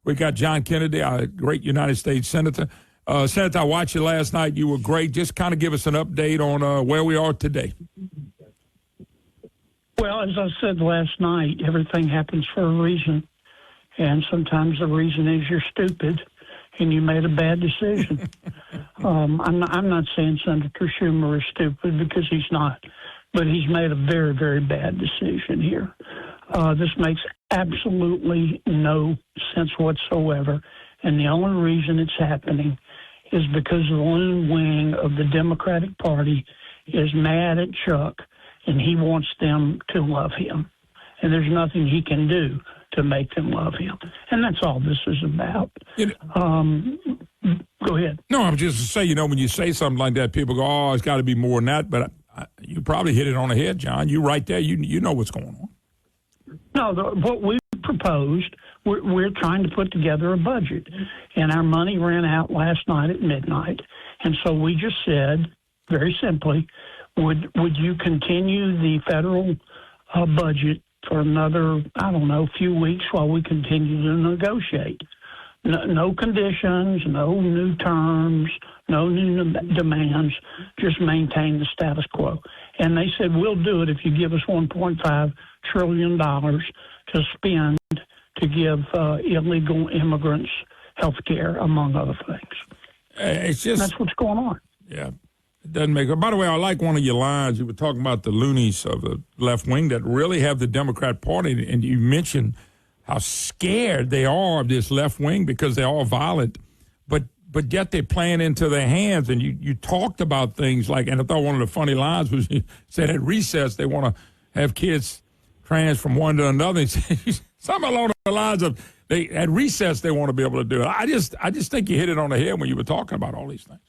We got John Kennedy, our great United States Senator. Senator, I watched you last night. You were great. Just kind of give us an update on where we are today. Well, as I said last night, everything happens for a reason. And sometimes the reason is you're stupid and you made a bad decision. I'm not saying Senator Schumer is stupid, because he's not. But he's made a very, very bad decision here. This makes absolutely no sense whatsoever. And the only reason it's happening is because the loon wing of the Democratic Party is mad at Chuck, and he wants them to love him. And there's nothing he can do to make them love him. And that's all this is about. Go ahead. No, I was just to say, when you say something like that, people go, oh, it's got to be more than that. But you probably hit it on the head, John. You right there. You know what's going on. No, what we proposed, we're trying to put together a budget. And our money ran out last night at midnight. And so we just said, very simply, would you continue the federal budget for another, few weeks while we continue to negotiate? No conditions, no new terms, no new demands, just maintain the status quo. And they said, we'll do it if you give us $1.5 trillion to spend to give illegal immigrants health care, among other things. That's what's going on. Yeah. It doesn't make. By the way, I like one of your lines. You were talking about the loonies of the left wing that really have the Democrat Party, and you mentioned how scared they are of this left wing because they're all violent, but yet they're playing into their hands. And you talked about things like, and I thought one of the funny lines was you said at recess they want to have kids trans from one to another. Something along the lines of at recess they want to be able to do it. I just think you hit it on the head when you were talking about all these things.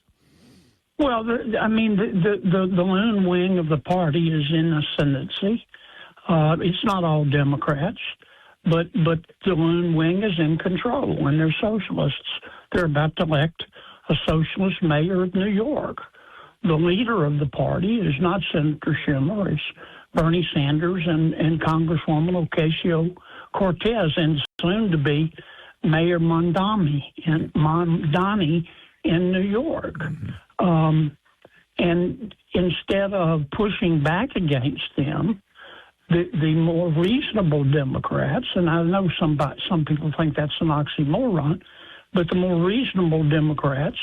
Well, the loon wing of the party is in ascendancy. It's not all Democrats, but the loon wing is in control, and they're socialists. They're about to elect a socialist mayor of New York. The leader of the party is not Senator Schumer. It's Bernie Sanders and Congresswoman Ocasio-Cortez, and soon to be Mayor Mondani in New York. Mm-hmm. And instead of pushing back against them, the more reasonable Democrats, and I know some people think that's an oxymoron, but the more reasonable Democrats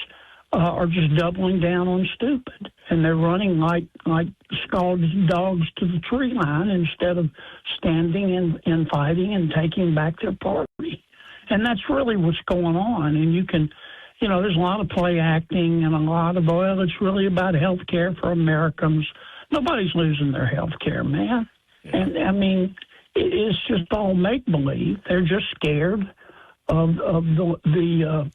are just doubling down on stupid, and they're running like scalded dogs to the tree line instead of standing and fighting and taking back their party. And that's really what's going on. And you can. There's a lot of play acting and a lot of, it's really about health care for Americans. Nobody's losing their health care, man. Yeah. And, it's just all make-believe. They're just scared of the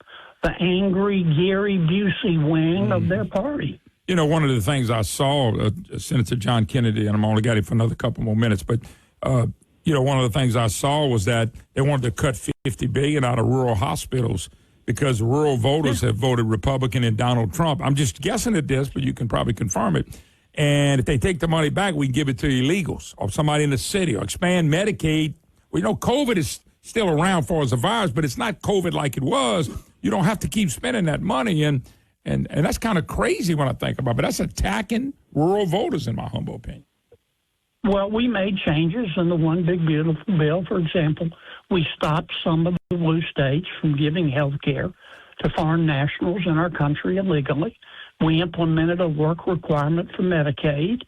angry Gary Busey wing of their party. One of the things I saw, Senator John Kennedy, and I'm only got him for another couple more minutes, but, one of the things I saw was that they wanted to cut $50 billion out of rural hospitals because rural voters have voted Republican in Donald Trump. I'm just guessing at this, but you can probably confirm it. And if they take the money back, we can give it to illegals or somebody in the city or expand Medicaid. Well, COVID is still around for as a virus, but it's not COVID like it was. You don't have to keep spending that money. And that's kind of crazy when I think about it. But that's attacking rural voters, in my humble opinion. Well, we made changes in the One Big Beautiful Bill. For example, we stopped some of the blue states from giving health care to foreign nationals in our country illegally. We implemented a work requirement for Medicaid.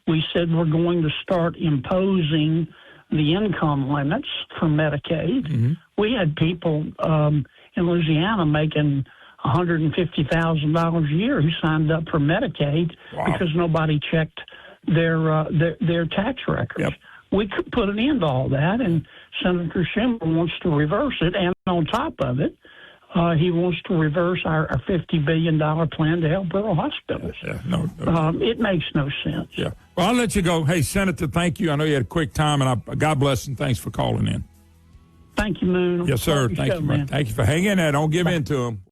We said we're going to start imposing the income limits for Medicaid. Mm-hmm. We had people in Louisiana making $150,000 a year who signed up for Medicaid because nobody checked their tax records. Yep. We could put an end to all that, and Senator Schumer wants to reverse it. And on top of it, he wants to reverse our $50 billion plan to help rural hospitals. No. It makes no sense. Yeah. Well, I'll let you go. Hey, Senator, thank you. I know you had a quick time, and God bless and thanks for calling in. Thank you, Moon. Yes, sir. Thank you, man. Thank you for hanging in there. Don't give in to him.